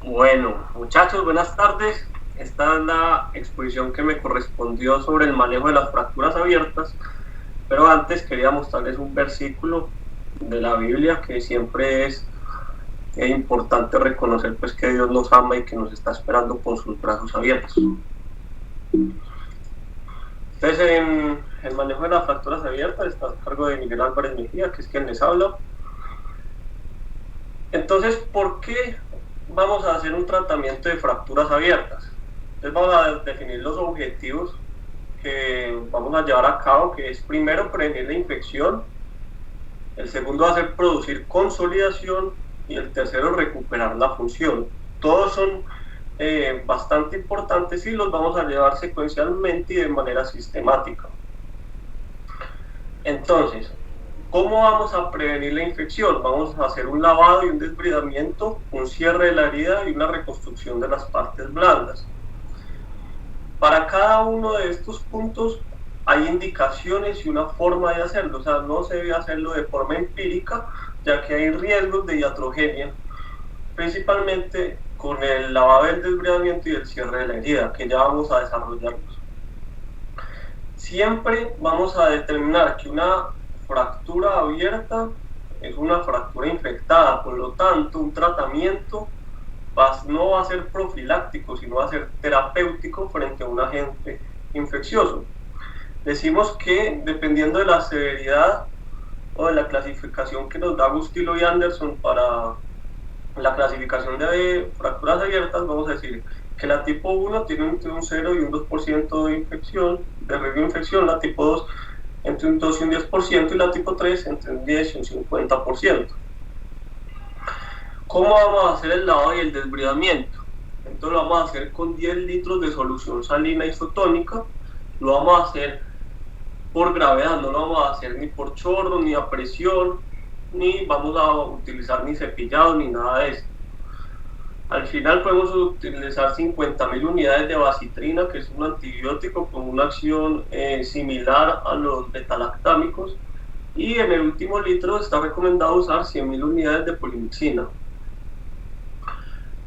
Bueno, muchachos, buenas tardes. Esta es la exposición que me correspondió sobre el manejo de las fracturas abiertas, pero antes quería mostrarles un versículo de la Biblia que siempre es importante reconocer pues que Dios nos ama y que nos está esperando con sus brazos abiertos. Entonces, en el manejo de las fracturas abiertas está a cargo de Miguel Álvarez Mejía, que es quien les habla. Entonces, ¿por qué vamos a hacer un tratamiento de fracturas abiertas? Entonces vamos a definir los objetivos que vamos a llevar a cabo, que es primero prevenir la infección, el segundo hacer producir consolidación y el tercero recuperar la función. Todos son bastante importantes y los vamos a llevar secuencialmente y de manera sistemática. Entonces, ¿cómo vamos a prevenir la infección? Vamos a hacer un lavado y un desbridamiento, un cierre de la herida y una reconstrucción de las partes blandas. Para cada uno de estos puntos hay indicaciones y una forma de hacerlo, o sea, no se debe hacerlo de forma empírica, ya que hay riesgos de iatrogenia, principalmente con el lavado del desbridamiento y el cierre de la herida, que ya vamos a desarrollarlos. Siempre vamos a determinar que una fractura abierta es una fractura infectada, por lo tanto, un tratamiento no va a ser profiláctico, sino va a ser terapéutico frente a un agente infeccioso. Decimos que dependiendo de la severidad o de la clasificación que nos da Gustilo y Anderson para la clasificación de fracturas abiertas, vamos a decir que la tipo 1 tiene entre un 0 y un 2% de infección, de riesgo de infección, la tipo 2 entre un 2 y un 10% y la tipo 3 entre un 10 y un 50%. ¿Cómo vamos a hacer el lavado y el desbridamiento? Entonces lo vamos a hacer con 10 litros de solución salina isotónica, lo vamos a hacer por gravedad, no lo vamos a hacer ni por chorro, ni a presión, ni vamos a utilizar ni cepillado, ni nada de eso. Al final podemos utilizar 50.000 unidades de bacitrina, que es un antibiótico con una acción similar a los betalactámicos, y en el último litro está recomendado usar 100.000 unidades de polimixina.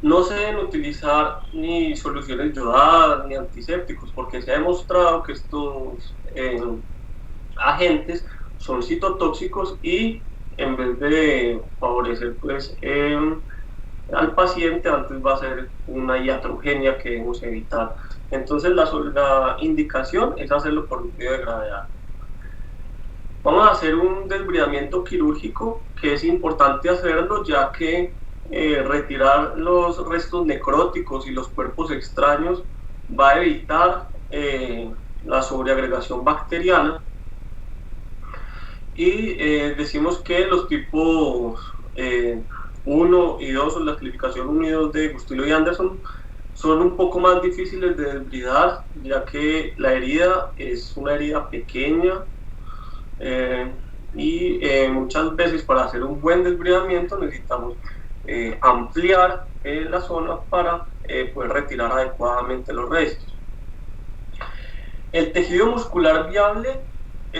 No se deben utilizar ni soluciones yodadas ni antisépticos, porque se ha demostrado que estos agentes son citotóxicos y en vez de favorecer pues al paciente, antes va a ser una iatrogenia que debemos evitar. Entonces la indicación es hacerlo por medio de gravedad. Vamos a hacer un desbridamiento quirúrgico, que es importante hacerlo ya que retirar los restos necróticos y los cuerpos extraños va a evitar la sobreagregación bacteriana. Y decimos que los tipos 1 y 2, o la clasificación 1 y 2 de Gustilo y Anderson, son un poco más difíciles de desbridar, ya que la herida es una herida pequeña y muchas veces para hacer un buen desbridamiento necesitamos ampliar la zona para poder retirar adecuadamente los restos. El tejido muscular viable,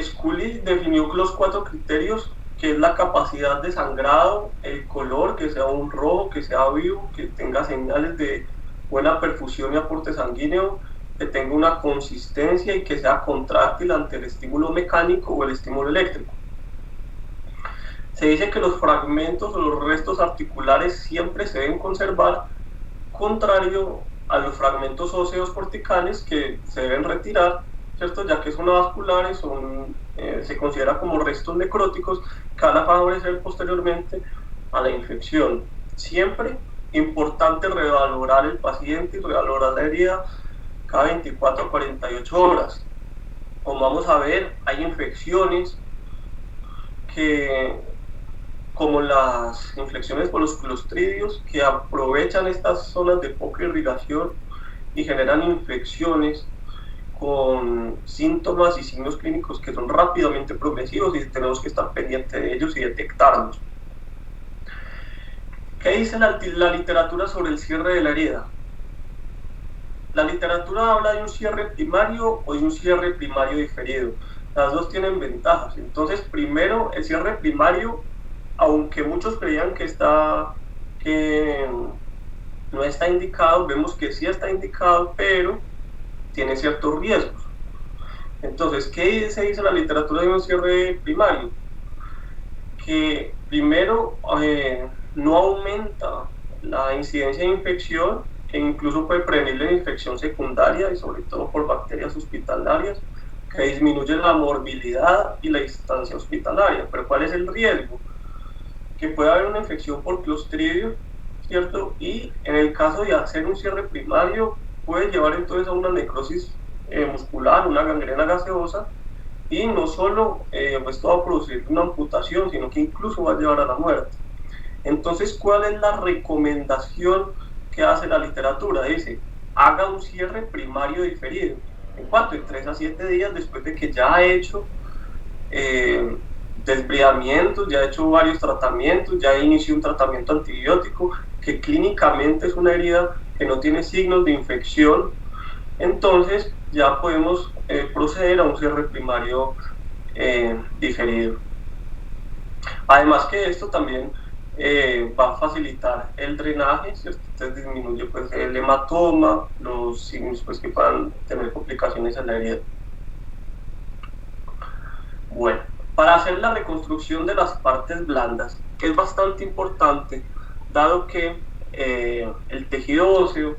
Scully definió los 4 criterios, que es la capacidad de sangrado, el color, que sea un rojo, que sea vivo, que tenga señales de buena perfusión y aporte sanguíneo, que tenga una consistencia y que sea contráctil ante el estímulo mecánico o el estímulo eléctrico. Se dice que los fragmentos o los restos articulares siempre se deben conservar, contrario a los fragmentos óseos corticales que se deben retirar, ¿cierto? Ya que son avasculares, se considera como restos necróticos que van a favorecer posteriormente a la infección. Siempre importante revalorar el paciente y revalorar la herida cada 24 a 48 horas. Como vamos a ver, hay infecciones como las infecciones por los clostridios, que aprovechan estas zonas de poca irrigación y generan infecciones con síntomas y signos clínicos que son rápidamente progresivos y tenemos que estar pendientes de ellos y detectarlos. ¿Qué dice la literatura sobre el cierre de la herida? La literatura habla de un cierre primario o de un cierre primario diferido. Las dos tienen ventajas. Entonces, primero, el cierre primario, aunque muchos creían que no está indicado, vemos que sí está indicado, pero tiene ciertos riesgos. Entonces, ¿qué se dice en la literatura de un cierre primario? Que primero no aumenta la incidencia de infección e incluso puede prevenir la infección secundaria y sobre todo por bacterias hospitalarias, que disminuye la morbilidad y la instancia hospitalaria. Pero ¿cuál es el riesgo? Que puede haber una infección por Clostridium, ¿cierto? Y en el caso de hacer un cierre primario puede llevar entonces a una necrosis muscular, una gangrena gaseosa, y no solo esto va a producir una amputación, sino que incluso va a llevar a la muerte. Entonces, ¿cuál es la recomendación que hace la literatura? Dice, haga un cierre primario diferido. ¿En cuánto? En 3 a 7 días después de que ya ha hecho desbridamientos, ya ha hecho varios tratamientos, ya inició un tratamiento antibiótico, que clínicamente es una herida que no tiene signos de infección. Entonces ya podemos proceder a un cierre primario diferido. Además que esto también va a facilitar el drenaje, ¿cierto? Entonces disminuye pues, el hematoma, los signos pues, que puedan tener complicaciones en la herida. Bueno, para hacer la reconstrucción de las partes blandas es bastante importante, dado que el tejido óseo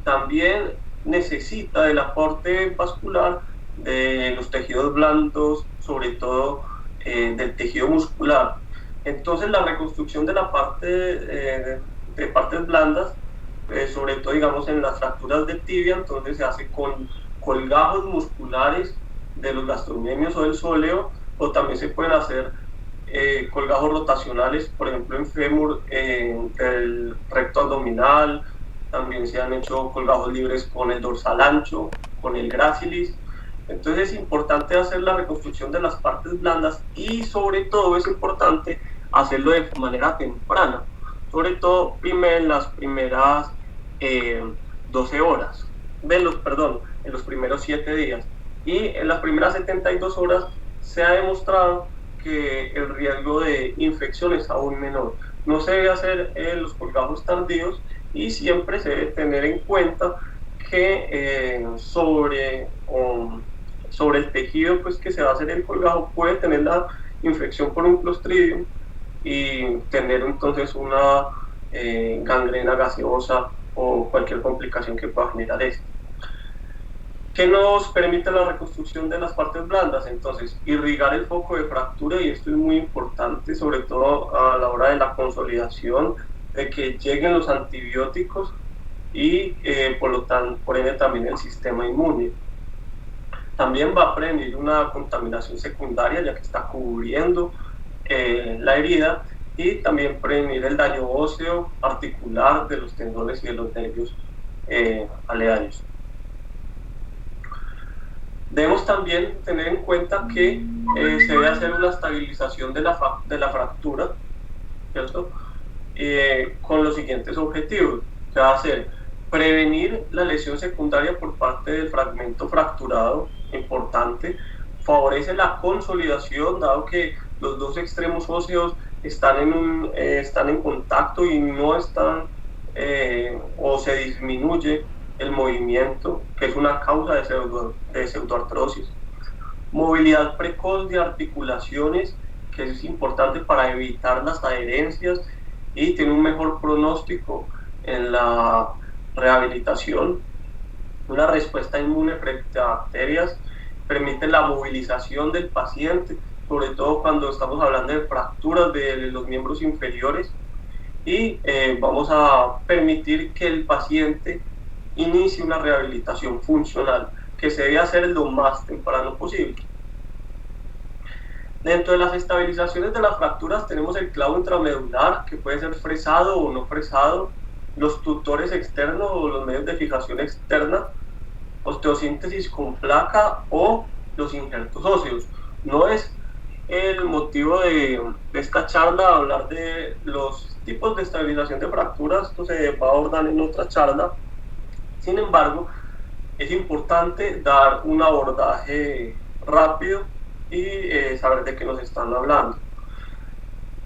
también necesita del aporte vascular de los tejidos blandos, sobre todo del tejido muscular. Entonces la reconstrucción de la parte de partes blandas, sobre todo digamos en las fracturas de tibia, entonces se hace con colgajos musculares de los gastrocnemios o del sóleo, o también se pueden hacer colgajos rotacionales, por ejemplo en fémur, el recto abdominal. También se han hecho colgajos libres con el dorsal ancho, con el gracilis. Entonces es importante hacer la reconstrucción de las partes blandas y sobre todo es importante hacerlo de manera temprana, sobre todo en las primeras 12 horas, en los primeros 7 días. Y en las primeras 72 horas se ha demostrado que el riesgo de infección es aún menor. No se debe hacer los colgajos tardíos y siempre se debe tener en cuenta que sobre el tejido pues, que se va a hacer el colgajo puede tener la infección por un Clostridium y tener entonces una gangrena gaseosa o cualquier complicación que pueda generar esto. ¿Qué nos permite la reconstrucción de las partes blandas? Entonces, irrigar el foco de fractura, y esto es muy importante, sobre todo a la hora de la consolidación, de que lleguen los antibióticos y por ende también el sistema inmune. También va a prevenir una contaminación secundaria, ya que está cubriendo la herida, y también prevenir el daño óseo, articular de los tendones y de los nervios aledaños. Debemos también tener en cuenta que se debe hacer una estabilización de la fractura, ¿cierto? Con los siguientes objetivos, que va a ser prevenir la lesión secundaria por parte del fragmento fracturado, importante, favorece la consolidación, dado que los dos extremos óseos están en contacto y no están, o se disminuye el movimiento, que es una causa de pseudoartrosis. Movilidad precoz de articulaciones, que es importante para evitar las adherencias y tiene un mejor pronóstico en la rehabilitación. Una respuesta inmune frente a bacterias, permite la movilización del paciente, sobre todo cuando estamos hablando de fracturas de los miembros inferiores, y vamos a permitir que el paciente inicie una rehabilitación funcional, que se debe hacer lo más temprano posible. Dentro de las estabilizaciones de las fracturas tenemos el clavo intramedular, que puede ser fresado o no fresado, los tutores externos o los medios de fijación externa, osteosíntesis con placa o los injertos óseos. No es el motivo de esta charla hablar de los tipos de estabilización de fracturas, esto se va a abordar en otra charla. Sin embargo, es importante dar un abordaje rápido y saber de qué nos están hablando.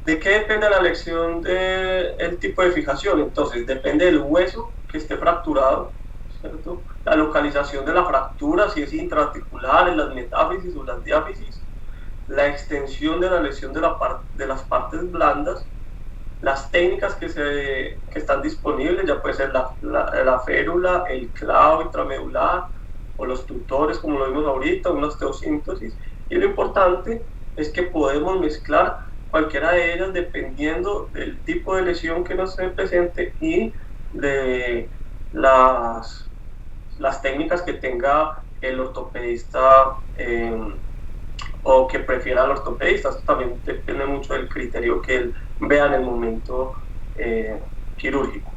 ¿De qué depende la elección del tipo de fijación? Entonces, depende del hueso que esté fracturado, ¿cierto? La localización de la fractura, si es intraarticular, en las metáfisis o las diáfisis, la extensión de la lesión de las partes blandas, las técnicas que están disponibles, ya puede ser la férula, el clavo intramedular o los tutores, como lo vimos ahorita, una osteosíntesis. Y lo importante es que podemos mezclar cualquiera de ellas dependiendo del tipo de lesión que nos esté presente y de las técnicas que tenga el ortopedista o que prefiera al ortopedista. Esto también depende mucho del criterio que él vea en el momento quirúrgico.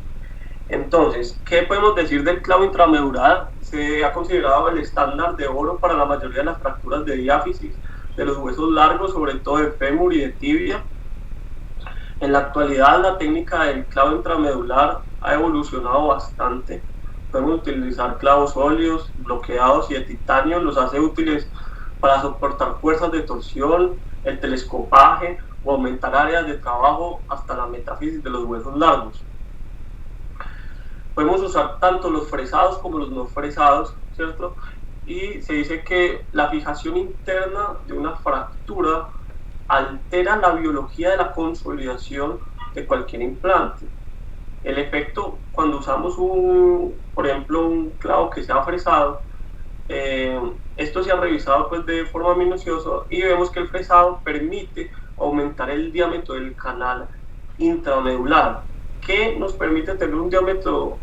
Entonces, ¿qué podemos decir del clavo intramedular? Se ha considerado el estándar de oro para la mayoría de las fracturas de diáfisis, de los huesos largos, sobre todo de fémur y de tibia. En la actualidad, la técnica del clavo intramedular ha evolucionado bastante. Podemos utilizar clavos sólidos, bloqueados y de titanio, los hace útiles para soportar fuerzas de torsión, el telescopaje o aumentar áreas de trabajo hasta la metáfisis de los huesos largos. Podemos usar tanto los fresados como los no fresados, ¿cierto? Y se dice que la fijación interna de una fractura altera la biología de la consolidación de cualquier implante. El efecto cuando usamos por ejemplo, un clavo que sea fresado, esto se ha revisado pues de forma minuciosa y vemos que el fresado permite aumentar el diámetro del canal intramedular, que nos permite tener un diámetro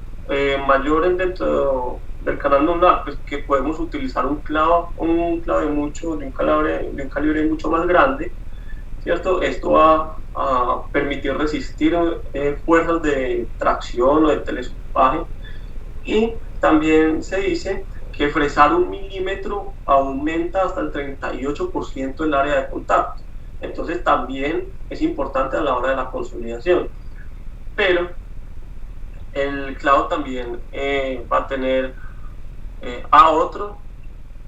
mayor dentro del canal medular, pues que podemos utilizar un clavo de un calibre mucho más grande, ¿cierto? Esto va a permitir resistir fuerzas de tracción o de telescopaje. Y también se dice que fresar 1 milímetro aumenta hasta el 38% el área de contacto. Entonces también es importante a la hora de la consolidación. Pero el clavo también va a tener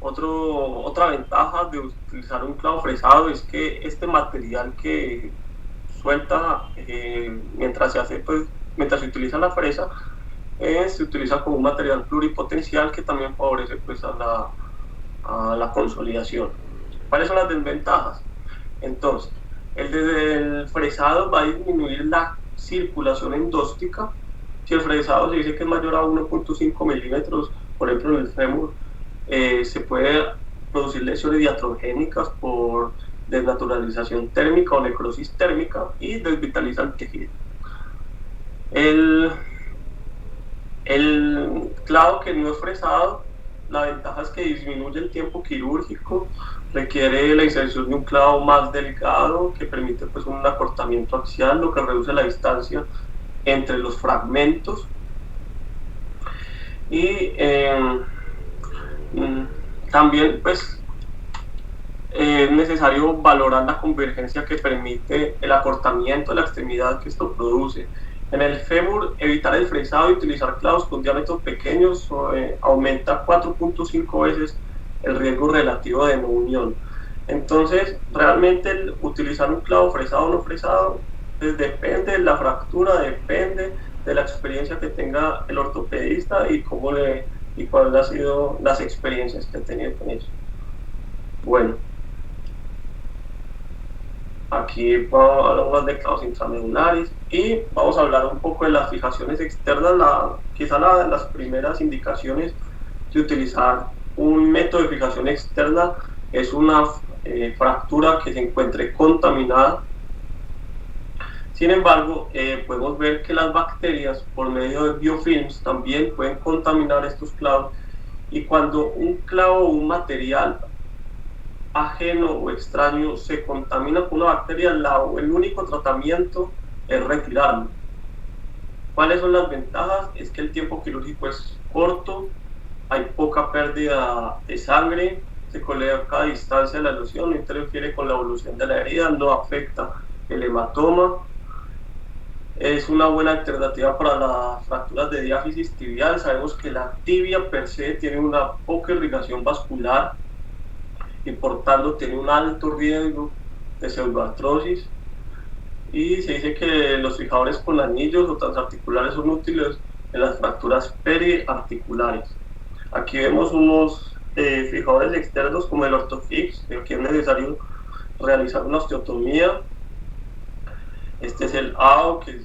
otra ventaja de utilizar un clavo fresado, es que este material que suelta mientras se utiliza la fresa, se utiliza como un material pluripotencial que también favorece pues a la consolidación. ¿Cuáles son las desventajas? Entonces, el fresado va a disminuir la circulación endóstica. Si el fresado se dice que es mayor a 1.5 milímetros, por ejemplo en el fémur, se puede producir lesiones diatrogénicas por desnaturalización térmica o necrosis térmica y desvitaliza el tejido. El clavo que no es fresado, la ventaja es que disminuye el tiempo quirúrgico, requiere la inserción de un clavo más delgado que permite pues un acortamiento axial, lo que reduce la distancia entre los fragmentos. Y también pues es necesario valorar la convergencia que permite el acortamiento de la extremidad que esto produce. En el fémur, evitar el fresado y utilizar clavos con diámetros pequeños aumenta 4.5 veces el riesgo relativo de no unión. Entonces, realmente utilizar un clavo fresado o no fresado, pues depende de la fractura, depende de la experiencia que tenga el ortopedista y cuáles han sido las experiencias que ha tenido con eso. Bueno, aquí vamos a hablar más de clavos intramedulares y vamos a hablar un poco de las fijaciones externas. Quizá de las primeras indicaciones de utilizar un método de fijación externa es una fractura que se encuentre contaminada. Sin embargo, podemos ver que las bacterias, por medio de biofilms, también pueden contaminar estos clavos, y cuando un clavo o un material ajeno o extraño se contamina con una bacteria, el único tratamiento es retirarlo. ¿Cuáles son las ventajas? Es que el tiempo quirúrgico es corto, hay poca pérdida de sangre, se coloca a distancia de la lesión, no interfiere con la evolución de la herida, no afecta el hematoma. Es una buena alternativa para las fracturas de diáfisis tibial. Sabemos que la tibia per se tiene una poca irrigación vascular y por tanto tiene un alto riesgo de pseudoartrosis. y se dice que los fijadores con anillos o transarticulares son útiles en las fracturas periarticulares. Aquí vemos unos fijadores externos como el ortofix, que aquí es necesario realizar una osteotomía. Este es el AO, que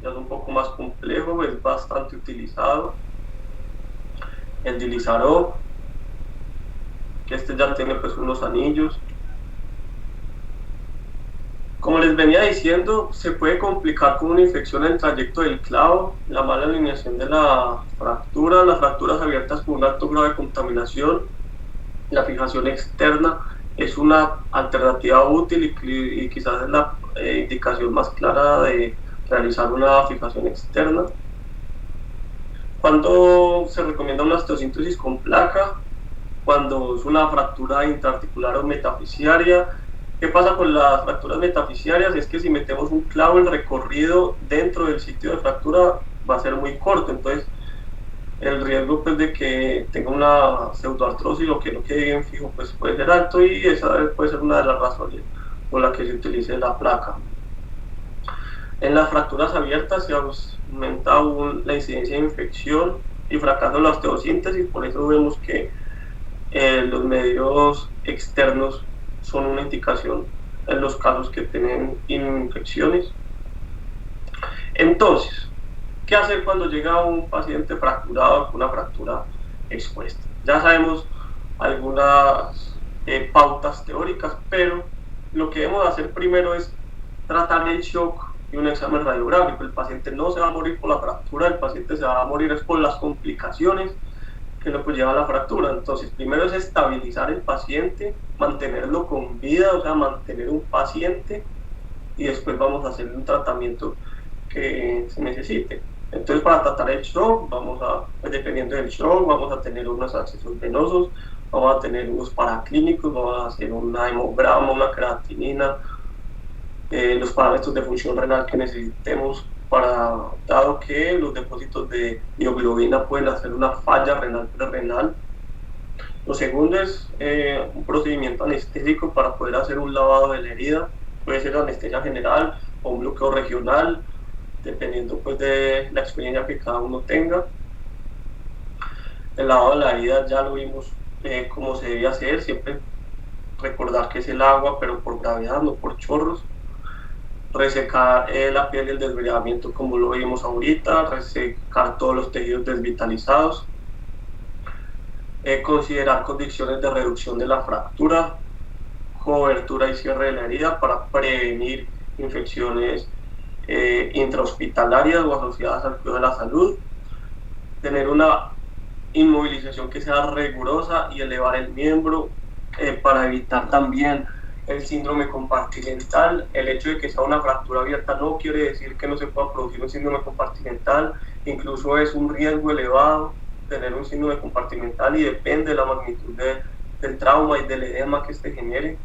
ya es un poco más complejo, es bastante utilizado. El Dilizarov, que este ya tiene pues unos anillos. Como les venía diciendo, se puede complicar con una infección en el trayecto del clavo, la mala alineación de la fractura, las fracturas abiertas con un alto grado de contaminación. La fijación externa es una alternativa útil y quizás es la indicación más clara de realizar una fijación externa. ¿Cuándo se recomienda una osteosíntesis con placa? Cuando es una fractura intraarticular o metafisiaria. ¿Qué pasa con las fracturas metafisiarias? Es que si metemos un clavo, el recorrido dentro del sitio de fractura va a ser muy corto, entonces el riesgo pues, de que tenga una pseudoartrosis o que no quede bien fijo pues, puede ser alto, y esa puede ser una de las razones por las que se utilice la placa. En las fracturas abiertas se aumenta aún la incidencia de infección y fracaso de la osteosíntesis, por eso vemos que los medios externos son una indicación en los casos que tienen infecciones. Entonces, ¿qué hacer cuando llega un paciente fracturado con una fractura expuesta? Ya sabemos algunas pautas teóricas, pero lo que debemos hacer primero es tratar el shock y un examen radiográfico. El paciente no se va a morir por la fractura, el paciente se va a morir es por las complicaciones que lo pues lleva a la fractura. Entonces, primero es estabilizar el paciente, mantenerlo con vida, o sea, mantener un paciente, y después vamos a hacer un tratamiento que se necesite. Entonces, para tratar el shock, pues, dependiendo del shock, vamos a tener unos accesos venosos, vamos a tener unos paraclínicos, vamos a hacer un hemograma, una creatinina, los parámetros de función renal que necesitemos, dado que los depósitos de mioglobina pueden hacer una falla renal prerenal. Lo segundo es un procedimiento anestésico para poder hacer un lavado de la herida, puede ser anestesia general o un bloqueo regional, dependiendo pues de la experiencia que cada uno tenga. El lavado de la herida ya lo vimos cómo se debe hacer, siempre recordar que es el agua, pero por gravedad, no por chorros. Resecar la piel y el desbridamiento, como lo vimos ahorita, resecar todos los tejidos desvitalizados, considerar condiciones de reducción de la fractura, cobertura y cierre de la herida para prevenir infecciones intrahospitalarias o asociadas al cuidado de la salud, tener una inmovilización que sea rigurosa y elevar el miembro para evitar también el síndrome compartimental. El hecho de que sea una fractura abierta no quiere decir que no se pueda producir un síndrome compartimental, incluso es un riesgo elevado tener un síndrome compartimental y depende de la magnitud del trauma y del edema que este genere.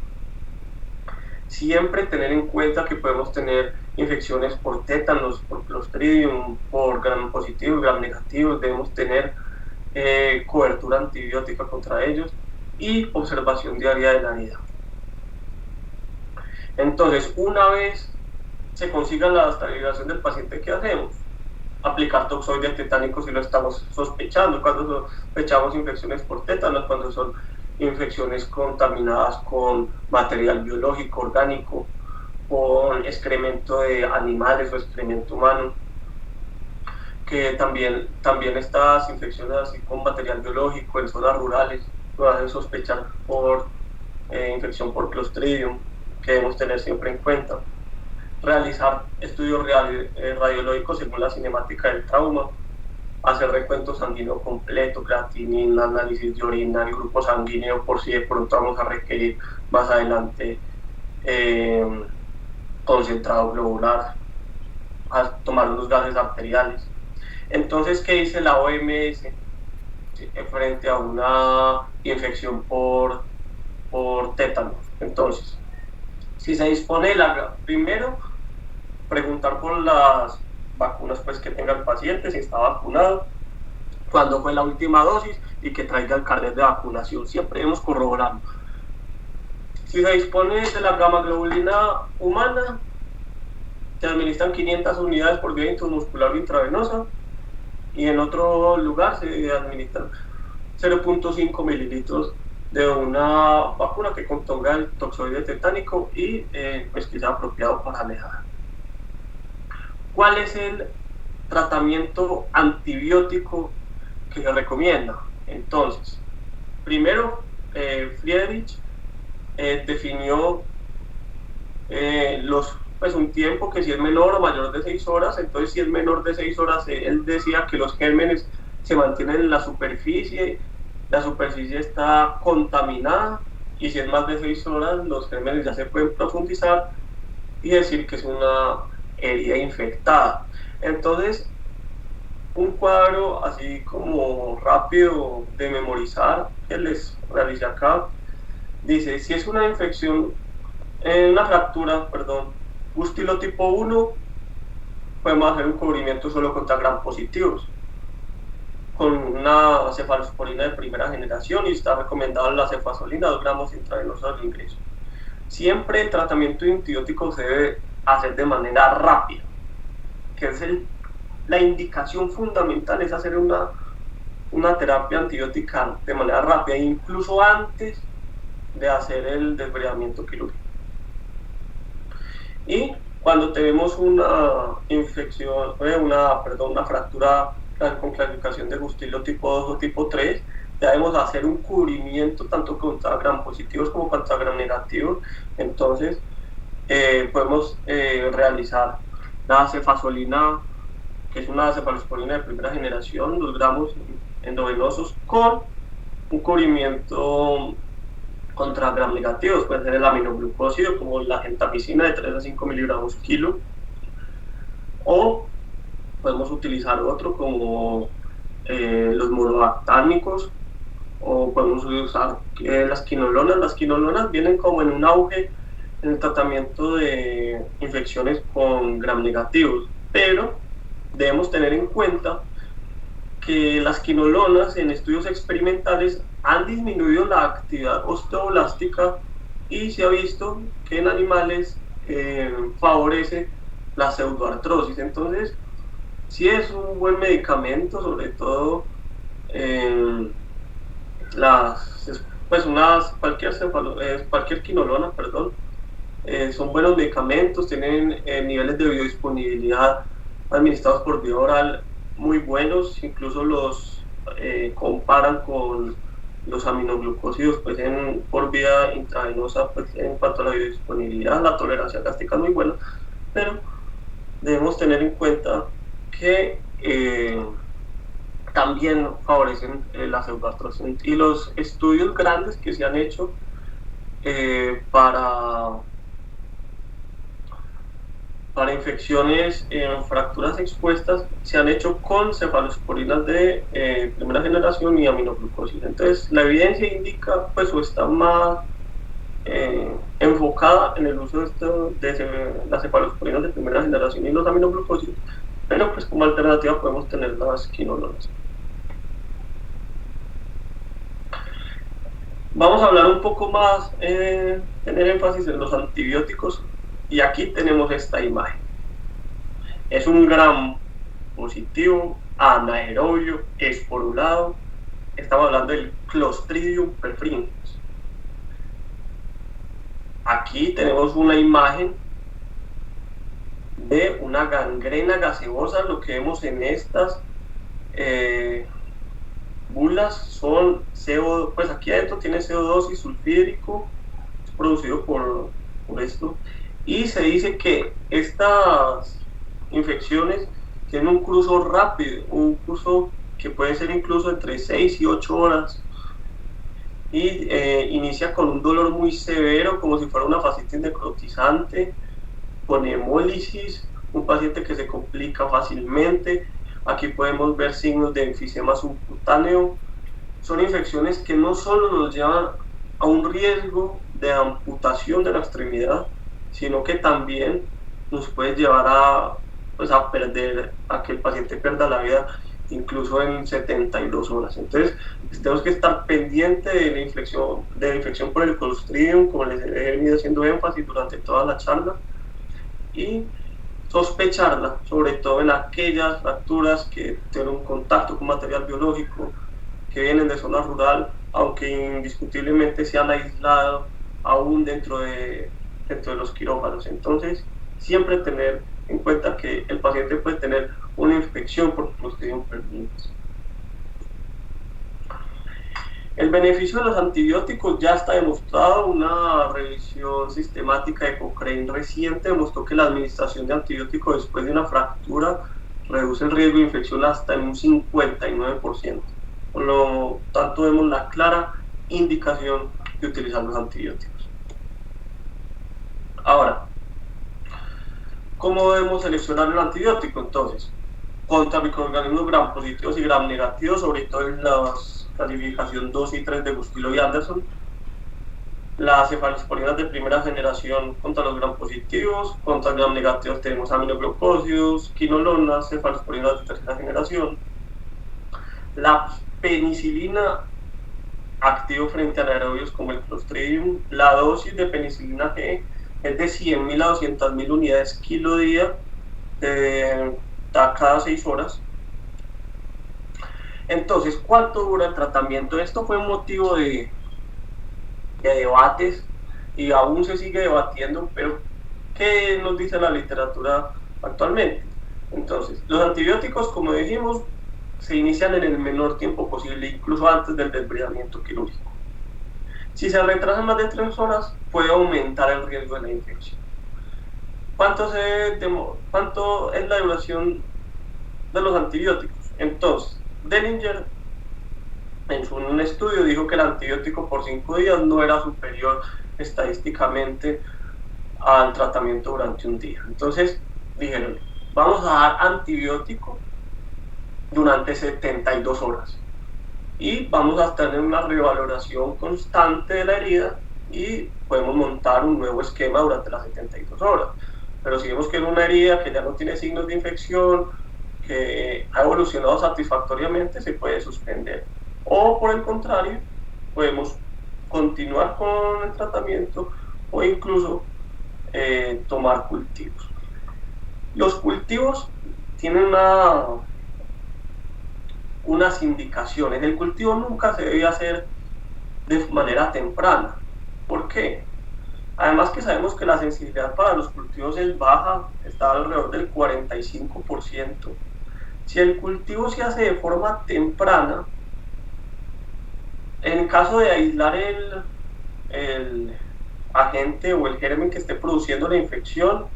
Siempre tener en cuenta que podemos tener infecciones por tétanos, por Clostridium, por gram positivos, gram negativos, debemos tener cobertura antibiótica contra ellos y observación diaria de la herida. Entonces, una vez se consiga la estabilización del paciente, ¿qué hacemos? Aplicar toxoide tetánico si lo estamos sospechando. Cuando sospechamos infecciones por tétanos, cuando son infecciones contaminadas con material biológico, orgánico, con excremento de animales o excremento humano, que también estas infecciones así con material biológico en zonas rurales lo hacen sospechar por infección por Clostridium, que debemos tener siempre en cuenta. Realizar estudios radiológicos según la cinemática del trauma, hacer recuento sanguíneo completo, creatinina, análisis de orina, el grupo sanguíneo, por si de pronto vamos a requerir más adelante concentrado globular, a tomar unos gases arteriales. Entonces, ¿qué dice la OMS frente a una infección por tétano? Entonces, si se dispone primero, preguntar por las vacunas pues, que tenga el paciente, si está vacunado, cuándo fue la última dosis y que traiga el carnet de vacunación. Siempre debemos corroborarlo. Si se dispone de la gamma globulina humana, se administran 500 unidades por vía intramuscular o intravenosa, y en otro lugar se administran 0.5 mililitros de una vacuna que contenga el toxoide tetánico y pues que sea apropiado para alejar. ¿Cuál es el tratamiento antibiótico que se recomienda? Entonces, primero, Friedrich definió pues un tiempo que si es menor o mayor de 6 horas, entonces si es menor de 6 horas, él decía que los gérmenes se mantienen en la superficie está contaminada, y si es más de 6 horas, los gérmenes ya se pueden profundizar y decir que es una herida infectada. Entonces, un cuadro así como rápido de memorizar que les realicé acá, dice, si es una infección, una fractura, Gustilo tipo 1, podemos hacer un cubrimiento solo contra gram positivos con una cefalosporina de primera generación, y está recomendada la cefazolina 2 gramos intravenosos al ingreso. Siempre el tratamiento de antibióticos se debe hacer de manera rápida, que es la indicación fundamental, es hacer una terapia antibiótica de manera rápida, incluso antes de hacer el desbridamiento quirúrgico. Y cuando tenemos una infección, una fractura con clasificación de Gustilo tipo 2 o tipo 3, debemos hacer un cubrimiento tanto contra gram positivos como contra gram negativos. Entonces podemos realizar la cefazolina, que es una cefalosporina de primera generación, 2 gramos endovenosos, con un cubrimiento contra gram negativos. Puede ser el aminoglucósido, como la gentamicina, de 3 a 5 miligramos kilo, o podemos utilizar otro como los monobactámicos, o podemos usar las quinolonas. Las quinolonas vienen como en un auge en el tratamiento de infecciones con gram negativos, pero debemos tener en cuenta que las quinolonas en estudios experimentales han disminuido la actividad osteoblástica, y se ha visto que en animales favorece la pseudoartrosis. Entonces, sí es un buen medicamento, sobre todo cualquier quinolona, son buenos medicamentos, tienen niveles de biodisponibilidad administrados por vía oral muy buenos, incluso los comparan con los aminoglucósidos por vía intravenosa, en cuanto a la biodisponibilidad. La tolerancia gástrica es muy buena, pero debemos tener en cuenta que también favorecen la pseudoartrosis. Y los estudios grandes que se han hecho para infecciones en fracturas expuestas se han hecho con cefalosporinas de primera generación y aminoglucósidos. Entonces, la evidencia indica, pues, o está más enfocada en el uso de las cefalosporinas de primera generación y los aminoglucósidos, pero pues como alternativa podemos tener las quinolonas. Vamos a hablar un poco más, tener énfasis en los antibióticos, y aquí tenemos esta imagen. Es un gram positivo, anaerobio, esporulado. Estamos hablando del Clostridium perfringens. Aquí tenemos una imagen de una gangrena gaseosa. Lo que vemos en estas bulas son CO2, pues aquí adentro tiene CO2 y sulfídrico, es producido por esto, y se dice que estas infecciones tienen un curso rápido, un curso que puede ser incluso entre 6 y 8 horas, y inicia con un dolor muy severo, como si fuera una fascitis necrotizante, con hemólisis, un paciente que se complica fácilmente. Aquí podemos ver signos de enfisema subcutáneo. Son infecciones que no solo nos llevan a un riesgo de amputación de la extremidad, sino que también nos puede llevar a que el paciente pierda la vida incluso en 72 horas. Entonces, tenemos que estar pendientes de la infección por el Clostridium, como les he venido haciendo énfasis durante toda la charla, y sospecharla, sobre todo en aquellas fracturas que tienen un contacto con material biológico, que vienen de zona rural, aunque indiscutiblemente se han aislado aún dentro de los quirófanos. Entonces, siempre tener en cuenta que el paciente puede tener una infección por Clostridium perfringens. El beneficio de los antibióticos ya está demostrado. Una revisión sistemática de Cochrane reciente demostró que la administración de antibióticos después de una fractura reduce el riesgo de infección hasta en un 59%. Por lo tanto, vemos la clara indicación de utilizar los antibióticos. Ahora, ¿cómo debemos seleccionar el antibiótico? Entonces, contra microorganismos gram positivos y gram negativos, sobre todo en las clasificación 2 y 3 de Gustilo y Anderson. Las cefalosporinas de primera generación contra los gram positivos, contra gram negativos tenemos aminoglucósidos, quinolonas, cefalosporinas de tercera generación. La penicilina activo frente a anaerobios como el Clostridium. La dosis de penicilina G es de 100.000 a 200.000 unidades kilo día cada 6 horas. Entonces, ¿cuánto dura el tratamiento? Esto fue un motivo de debates y aún se sigue debatiendo, pero ¿qué nos dice la literatura actualmente? Entonces, los antibióticos, como dijimos, se inician en el menor tiempo posible, incluso antes del desbridamiento quirúrgico. Si se retrasan más de 3 horas, puede aumentar el riesgo de la infección. ¿Cuánto es la duración de los antibióticos? Entonces, Dellinger en un estudio dijo que el antibiótico por 5 días no era superior estadísticamente al tratamiento durante un día. Entonces dijeron, vamos a dar antibiótico durante 72 horas y vamos a estar en una revaloración constante de la herida y podemos montar un nuevo esquema durante las 72 horas. Pero si vemos que es una herida que ya no tiene signos de infección, que ha evolucionado satisfactoriamente, se puede suspender. O por el contrario, podemos continuar con el tratamiento o incluso tomar cultivos. Los cultivos tienen unas indicaciones. El cultivo nunca se debe hacer de manera temprana. ¿Por qué? Además que sabemos que la sensibilidad para los cultivos es baja, está alrededor del 45%. Si el cultivo se hace de forma temprana, en caso de aislar el agente o el germen que esté produciendo la infección,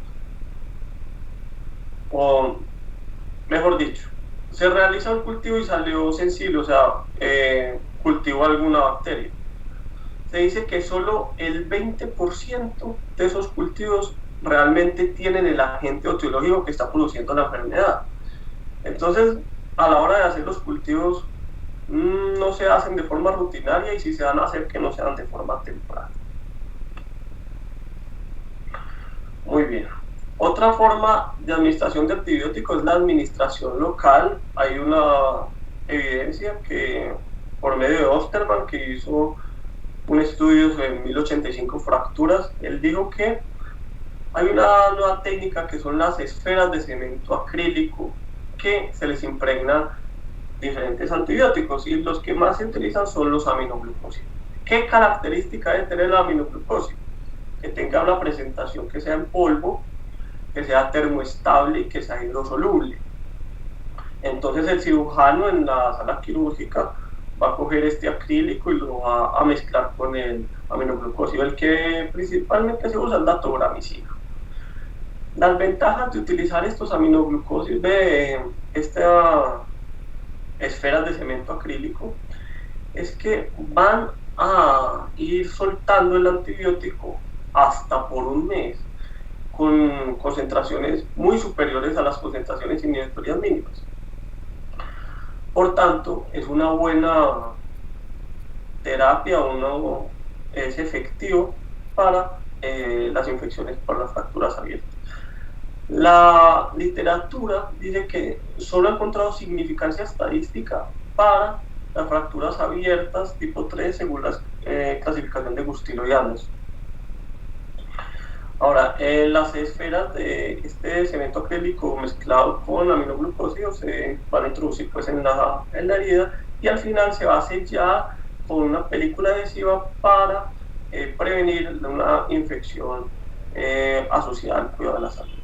o mejor dicho, se realiza el cultivo y salió sensible, o sea, cultivó alguna bacteria. Se dice que solo el 20% de esos cultivos realmente tienen el agente etiológico que está produciendo la enfermedad. Entonces, a la hora de hacer los cultivos, no se hacen de forma rutinaria y si se van a hacer, que no sean de forma temprana. Muy bien. Otra forma de administración de antibióticos es la administración local. Hay una evidencia que por medio de Osterman, que hizo un estudio sobre 1085 fracturas, él dijo que hay una nueva técnica que son las esferas de cemento acrílico que se les impregnan diferentes antibióticos y los que más se utilizan son los aminoglucósidos. ¿Qué característica debe tener el aminoglucósido? Que tenga una presentación que sea en polvo, que sea termoestable y que sea hidrosoluble. Entonces el cirujano en la sala quirúrgica va a coger este acrílico y lo va a mezclar con el aminoglucósido. El que principalmente se usa es la tobramicina. Las ventajas de utilizar estos aminoglucósidos de estas esferas de cemento acrílico es que van a ir soltando el antibiótico hasta por un mes con concentraciones muy superiores a las concentraciones inhibitorias mínimas. Por tanto, es una buena terapia, es efectivo para las infecciones por las fracturas abiertas. La literatura dice que solo ha encontrado significancia estadística para las fracturas abiertas tipo 3 según la clasificación de Gustilo y Anderson. Ahora, las esferas de este cemento acrílico mezclado con aminoglucósidos se van a introducir pues, en la herida y al final se va a sellar con una película adhesiva para prevenir una infección asociada al cuidado de la salud.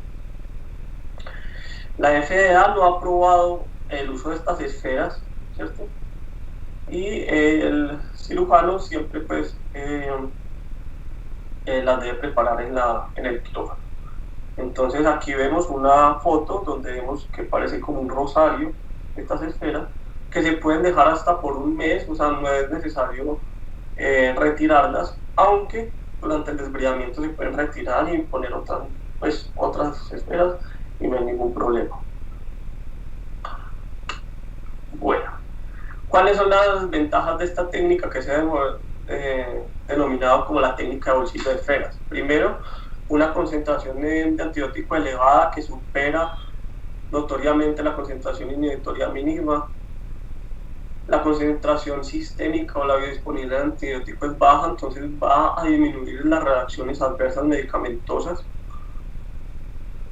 La FDA no ha aprobado el uso de estas esferas, ¿cierto? Y el cirujano siempre pues las debe preparar en el quirófano. Entonces aquí vemos una foto donde vemos que parece como un rosario, estas esferas, que se pueden dejar hasta por un mes, o sea, no es necesario retirarlas, aunque durante el desbridamiento se pueden retirar y poner otras esferas y no hay ningún problema. Bueno, ¿cuáles son las ventajas de esta técnica que se ha denominado como la técnica de bolsillo de esferas? Primero, una concentración de antibiótico elevada que supera notoriamente la concentración inhibitoria mínima. La concentración sistémica o la biodisponibilidad de antibiótico es baja, entonces va a disminuir las reacciones adversas medicamentosas.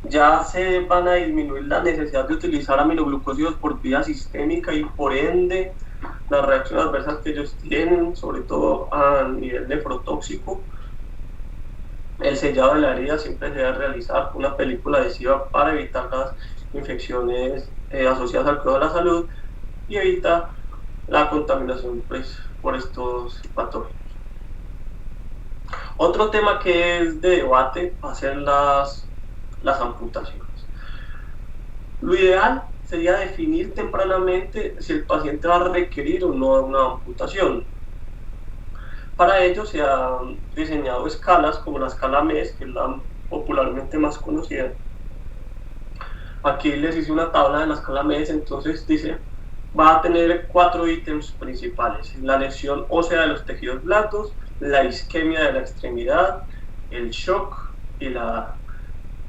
Ya se van a disminuir la necesidad de utilizar aminoglucósidos por vía sistémica y por ende las reacciones adversas que ellos tienen, sobre todo a nivel nefrotóxico. El sellado de la herida siempre se debe realizar con una película adhesiva para evitar las infecciones asociadas al cuidado de la salud y evita la contaminación pues, por estos patógenos. Otro tema que es de debate va a ser las amputaciones. Lo ideal sería definir tempranamente si el paciente va a requerir o no una amputación. Para ello se han diseñado escalas como la escala MES, que es la popularmente más conocida. Aquí les hice una tabla de la escala MES, entonces dice, va a tener 4 ítems principales: la lesión ósea de los tejidos blandos, la isquemia de la extremidad, el shock y la...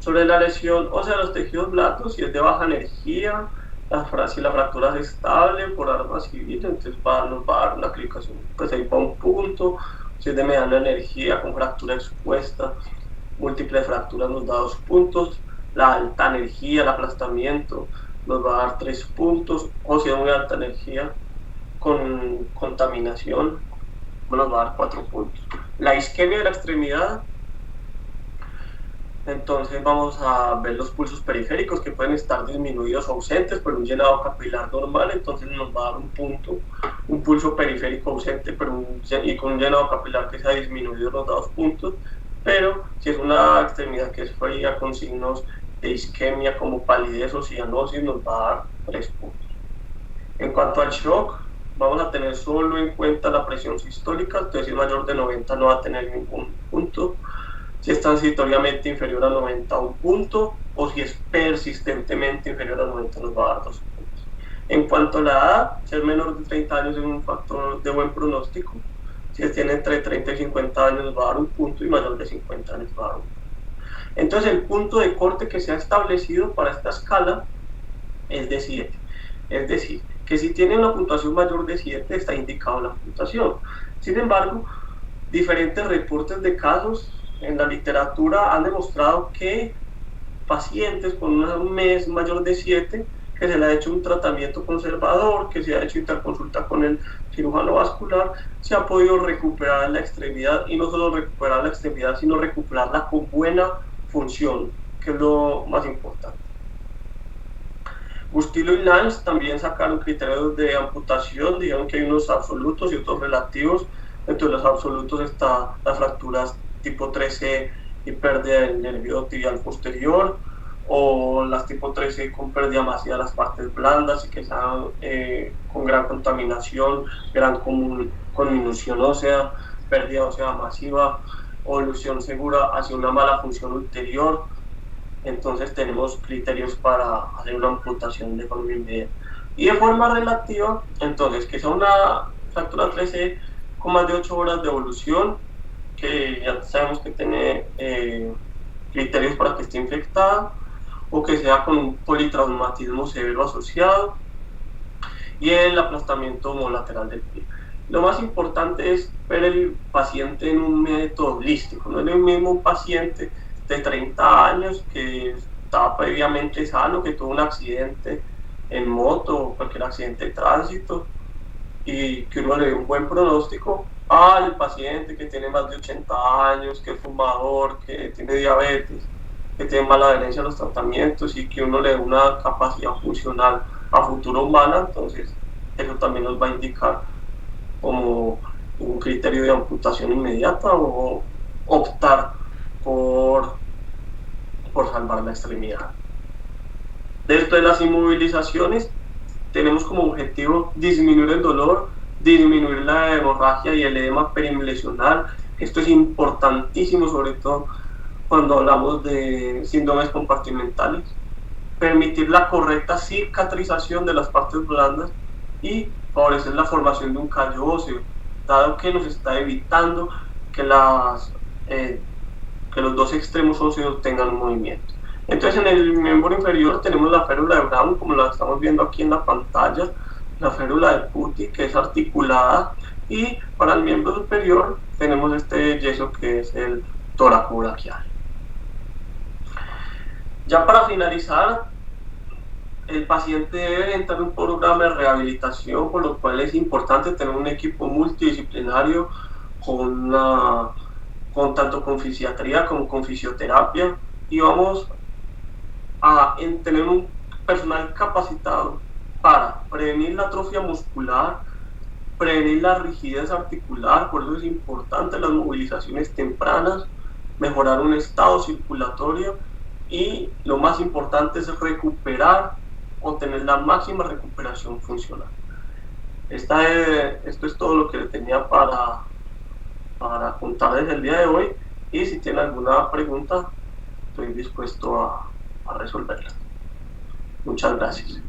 Sobre la lesión ósea de los tejidos blandos, si es de baja energía, si la fractura es estable por arma civil, entonces nos va a dar una aplicación, pues ahí va un punto. Si es de mediana energía con fractura expuesta, múltiples fracturas nos da 2 puntos. La alta energía, el aplastamiento, nos va a dar 3 puntos. O si es muy alta energía con contaminación, nos va a dar 4 puntos. La isquemia de la extremidad, entonces vamos a ver los pulsos periféricos que pueden estar disminuidos o ausentes por un llenado capilar normal, entonces nos va a dar un punto. Un pulso periférico ausente y con un llenado capilar que se ha disminuido nos da 2 puntos, pero si es una extremidad que es fría con signos de isquemia como palidez o cianosis nos va a dar 3 puntos. En cuanto al shock, vamos a tener solo en cuenta la presión sistólica, entonces si es mayor de 90 no va a tener ningún punto. Si es transitoriamente inferior a 90, un punto, o si es persistentemente inferior a 90 nos va a dar 2 puntos. En cuanto a la edad, ser menor de 30 años es un factor de buen pronóstico. Si tiene entre 30 y 50 años nos va a dar un punto y mayor de 50 años va a dar un punto. Entonces el punto de corte que se ha establecido para esta escala es de 7. Es decir, que si tiene una puntuación mayor de 7 está indicado la puntuación. Sin embargo, diferentes reportes de casos en la literatura han demostrado que pacientes con un mes mayor de 7, que se le ha hecho un tratamiento conservador, que se ha hecho interconsulta con el cirujano vascular, se ha podido recuperar la extremidad, y no solo recuperar la extremidad, sino recuperarla con buena función, que es lo más importante. Bustillo y Lange también sacaron criterios de amputación, digamos que hay unos absolutos y otros relativos. Entre los absolutos están las fracturas tipo 3C y pérdida del nervio tibial posterior, o las tipo 3C con pérdida masiva de las partes blandas y que sean con gran contaminación, gran conminución ósea, pérdida ósea masiva o ilusión segura hacia una mala función ulterior. Entonces tenemos criterios para hacer una amputación de forma inmediata. Y de forma relativa, entonces que sea una fractura 3C con más de 8 horas de evolución, que ya sabemos que tiene criterios para que esté infectada, o que sea con un politraumatismo severo asociado, y el aplastamiento homolateral del pie. Lo más importante es ver el paciente en un método holístico. No es lo mismo un paciente de 30 años que está previamente sano, que tuvo un accidente en moto o cualquier accidente de tránsito, y que uno le dé un buen pronóstico al paciente que tiene más de 80 años, que es fumador, que tiene diabetes, que tiene mala adherencia a los tratamientos, y que uno le dé una capacidad funcional a futuro humana. Entonces eso también nos va a indicar como un criterio de amputación inmediata o optar por, por salvar la extremidad. Dentro de las inmovilizaciones tenemos como objetivo disminuir el dolor, disminuir la hemorragia y el edema perilesional. Esto es importantísimo, sobre todo cuando hablamos de síndromes compartimentales. Permitir la correcta cicatrización de las partes blandas y favorecer la formación de un callo óseo, dado que nos está evitando que, que los dos extremos óseos tengan un movimiento. Entonces, en el miembro inferior tenemos la férula de Brown, como la estamos viendo aquí en la pantalla, la férula de Putty, que es articulada, y para el miembro superior tenemos este yeso que es el toracobraquial. Ya para finalizar, el paciente debe entrar en un programa de rehabilitación, por lo cual es importante tener un equipo multidisciplinario con tanto con fisiatría como con fisioterapia, y vamos a tener un personal capacitado para prevenir la atrofia muscular, prevenir la rigidez articular. Por eso es importante las movilizaciones tempranas, mejorar un estado circulatorio, y lo más importante es recuperar o tener la máxima recuperación funcional. Esto es todo lo que le tenía para contarles el día de hoy, y si tienen alguna pregunta estoy dispuesto a resolverla. Muchas gracias.